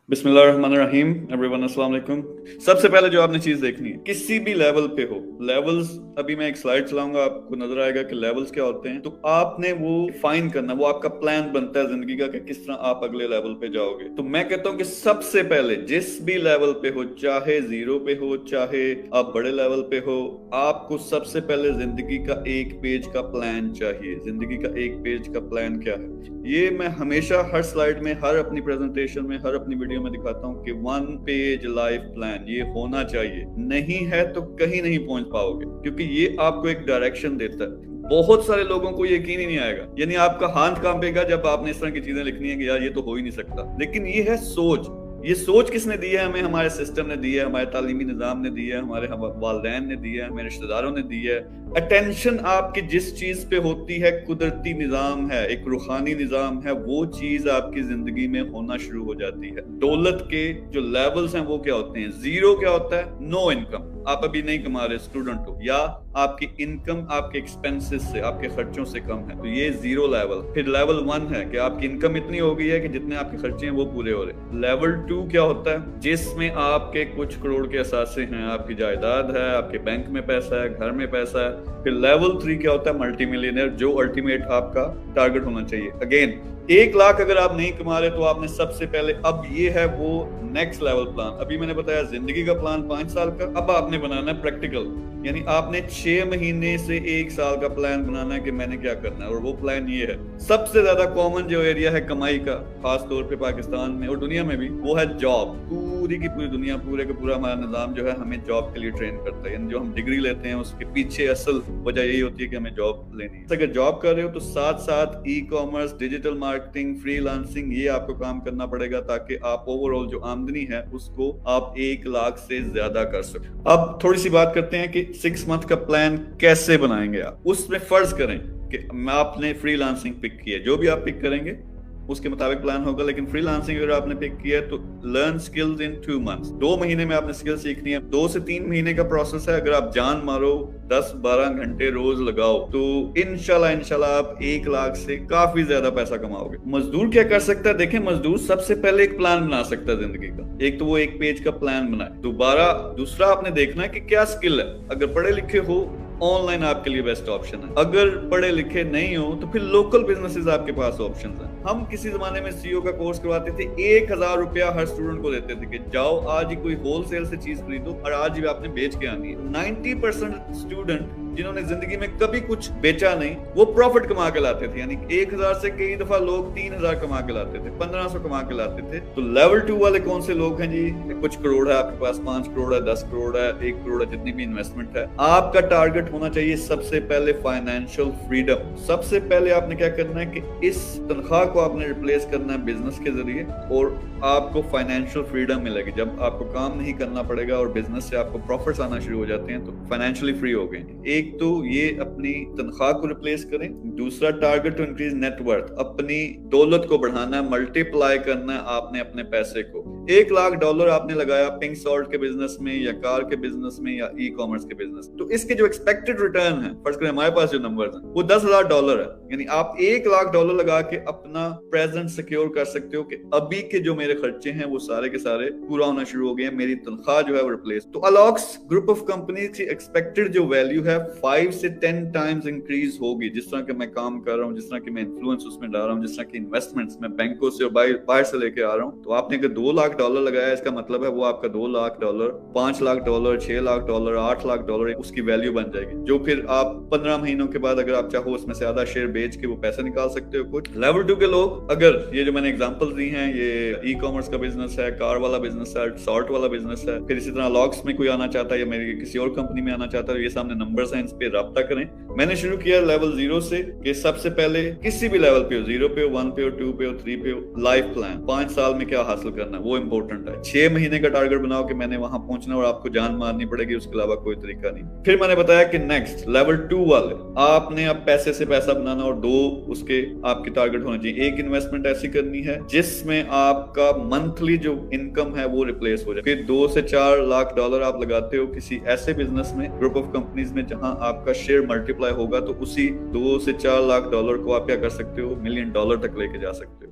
बिस्मिल्लाहिर्रहमानिर्रहीम। एवरीवन अस्सलाम वालेकुम। सबसे पहले जो आपने चीज देखनी है, किसी भी लेवल पे हो, लेवल्स, अभी मैं एक स्लाइड चलाऊंगा, आपको नजर आएगा कि लेवल्स क्या होते हैं। तो आपने वो फाइन करना, वो आपका प्लान बनता है जिंदगी का कि किस तरह आप अगले लेवल पे जाओगे। तो मैं कहता हूँ कि सबसे पहले जिस भी लेवल पे हो, चाहे जीरो पे हो, चाहे आप बड़े लेवल पे हो, आपको सबसे पहले जिंदगी का एक पेज का प्लान चाहिए। जिंदगी का एक पेज का प्लान क्या है, ये मैं हमेशा हर स्लाइड में, हर अपनी प्रेजेंटेशन में, हर अपनी वीडियो में दिखाता हूँ कि 1 पेज लाइफ प्लान ये होना चाहिए। नहीं है तो कहीं नहीं पहुंच पाओगे, क्योंकि ये आपको एक डायरेक्शन देता है। बहुत सारे लोगों को यकीन ही नहीं आएगा, यानी आपका हाथ कांपेगा जब आपने इस तरह की चीजें लिखनी है कि यार ये तो हो ही नहीं सकता। लेकिन ये है सोच। ये सोच किसने दी है हमें? हमारे सिस्टम ने दी है, हमारे तालीमी निजाम ने दी है, हमारे वालिदैन ने दी है, हमारे रिश्तेदारों ने दी है। अटेंशन आपकी जिस चीज पे होती है, कुदरती निजाम है, एक रूहानी निजाम है, वो चीज आपकी जिंदगी में होना शुरू हो जाती है। दौलत के जो लेवल्स हैं वो क्या होते हैं? जीरो क्या होता है? नो इनकम, आप अभी नहीं कमा रहे, स्टूडेंट हो, या आपकी इनकम आपके एक्सपेंसेस से, आपके खर्चों से कम है, तो ये जीरो लेवल। फिर लेवल 1 है कि आपकी इनकम इतनी हो गई है कि जितने आपके खर्चे हैं वो पूरे हो रहे। लेवल 2 क्या होता है? जिसमें आपके कुछ करोड़ के असासे हैं, आपकी जायदाद है, आपके बैंक में पैसा है, घर में पैसा है। फिर लेवल 3 क्या होता है? मल्टी मिलियनर, जो अल्टीमेट आपका टारगेट होना चाहिए। अगेन 1 लाख अगर आप नहीं कमा रहे तो आपने सबसे पहले, अब ये है वो नेक्स्ट लेवल प्लान। अभी मैंने बताया जिंदगी का प्लान 5 साल का, अब आपने बनाना है प्रैक्टिकल, यानी आपने 6 महीने से 1 साल का प्लान बनाना है कि मैंने क्या करना है। और वो प्लान ये है, सबसे ज्यादा कॉमन जो एरिया है कमाई का, खास तौर पे पाकिस्तान में और दुनिया में भी, वो है जॉब। पूरी की पूरी दुनिया, पूरे का पूरा हमारा निजाम जो है हमें जॉब के लिए ट्रेन करता है। यानी जो हम डिग्री लेते हैं उसके पीछे असल वजह यही होती है कि हमें जॉब लेनी है। अगर जॉब कर रहे हो तो साथ साथ e commerce, digital marketing, freelancing, ये आपको काम करना पड़ेगा ताकि आप ओवरऑल जो आमदनी है उसको आप 1 लाख से ज्यादा कर सको। अब थोड़ी सी बात करते हैं कि 6 मंथ का प्लान कैसे बनाएंगे आप। उसमें फर्ज करें कि आपने फ्रीलांसिंग पिक की है, जो भी आप पिक करेंगे उसके मुताबिक प्लान होगा। लेकिन फ्रीलांसिंग अगर आपने पिक किया है तो लर्न स्किल्स इन 2 मंथ्स, 2 महीने में आपने स्किल सीखनी है। 2 से 3 महीने का प्रोसेस है। अगर आप जान मारो, 10-12 घंटे रोज लगाओ, तो इंशाल्लाह आप 1 लाख से काफी ज्यादा पैसा कमाओगे। मजदूर क्या कर सकता है? देखें, मजदूर सबसे पहले एक प्लान बना सकता है जिंदगी का। एक तो वो 1 पेज का प्लान बनाए। दूसरा आपने देखना है कि क्या स्किल है। अगर पढ़े लिखे हो, ऑनलाइन आपके लिए बेस्ट ऑप्शन है। अगर पढ़े लिखे नहीं हो तो फिर लोकल बिजनेसेस आपके पास ऑप्शंस हैं। हम किसी जमाने में सीईओ का कोर्स करवाते थे, 1000 रुपया हर स्टूडेंट को देते थे कि जाओ आज ही कोई होलसेल से चीज खरीदो और आज ही आपने बेच के आनी है। 90% स्टूडेंट जिन्होंने जिंदगी में कभी कुछ बेचा नहीं, वो प्रॉफिट कमा के लाते थे। यानी 1000 से कई दफा लोग 3000 कमा के लाते थे, 1500 कमा के लाते थे। तो लेवल 2 वाले कौन से लोग हैं जी? कुछ करोड़ है आपके पास, 5 करोड़ है, 10 करोड़ है, 1 करोड़ है, जितनी भी इन्वेस्टमेंट है। आपका टारगेट होना चाहिए सबसे पहले फाइनेंशियल फ्रीडम। सबसे पहले आपने क्या करना है कि इस तनख्वाह को आपने रिप्लेस करना है बिजनेस के जरिए, और आपको फाइनेंशियल फ्रीडम मिलेगी जब आपको काम नहीं करना पड़ेगा और बिजनेस से आपको प्रॉफिट्स आना शुरू हो जाते हैं, तो फाइनेंशियली फ्री हो गए। एक तो ये अपनी तनख्वाह को रिप्लेस करें। दूसरा टारगेट टू इंक्रीज नेटवर्थ, अपनी दौलत को बढ़ाना है, मल्टीप्लाई करना है आपने अपने पैसे को। $1 लाख आपने लगाया पिंक सॉल्ट के बिजनेस में, या कार के बिजनेस में, या ई कॉमर्स के बिजनेस, तो इसके जो एक्सपेक्टेड रिटर्न है, फर्स्ट करें हमारे पास जो नंबर्स हैं वो $10,000 है। यानी आप $1 लाख लगा के अपना प्रेजेंट सिक्योर कर सकते हो कि अभी के जो मेरे खर्चे हैं वो सारे के सारे पूरा होना शुरू हो गए हैं, मेरी तनख्वाह जो है वो रिप्लेस। तो अलॉक्स ग्रुप ऑफ कंपनीज की एक्सपेक्टेड जो वैल्यू है 5 से 10 टाइम्स इंक्रीज होगी। जिस तरह के मैं काम कर रहा हूँ, जिस तरह की मैं इन्फ्लुएंस उसमें डाल रहा हूँ, जिस तरह की इन्वेस्टमेंट्स मैं बैंकों से और बाहर से लेके आ रहा हूँ, तो आपने अगर $2 लाख लगाया, इसका मतलब है वो आपका $2 लाख, $5 लाख, $6 लाख, $8 लाख उसकी वैल्यू बन जाएगी, जो फिर आप 15 महीनों के बाद अगर आप चाहो उसमें से आधा शेयर बेच के वो पैसा निकाल सकते हो कुछ। लेवल 2 के लोग, अगर ये जो मैंने एग्जांपल दी हैं, ये ई कॉमर्स का बिजनेस है, कार वाला बिजनेस है, सॉल्ट वाला बिजनेस है, फिर इसी तरह लॉक्स में कोई आना चाहता है या मेरी किसी और कंपनी में आना चाहता है, ये सामने नंबर्स हैं, इस पे राब्ता करें। मैंने शुरू किया लेवल 0 से कि सबसे पहले किसी भी लेवल पे हो, 0 पे हो, 1 पे हो, 2 पे हो, 3 पे हो, लाइफ प्लान 5 साल में क्या हासिल करना है वो इंपॉर्टेंट है। 6 महीने का टारगेट बनाओ कि मैंने वहां पहुंचना, और आपको जान मारनी पड़ेगी, उसके अलावा कोई तरीका नहीं। फिर मैंने बताया कि नेक्स्ट लेवल 2 वाले आपने अब पैसे से पैसा बनाना, और 2 उसके आपके टारगेट होने चाहिए। एक इन्वेस्टमेंट ऐसी करनी है जिसमें आपका मंथली जो इनकम है वो रिप्लेस हो जाए। फिर $2 से $4 लाख आप लगाते हो किसी ऐसे बिजनेस में, ग्रुप ऑफ कंपनीज में, जहां आपका शेयर मल्टीप्लाई होगा, तो उसी $2 से $4 लाख को आप क्या कर सकते हो, $1 मिलियन तक लेके जा सकते हो।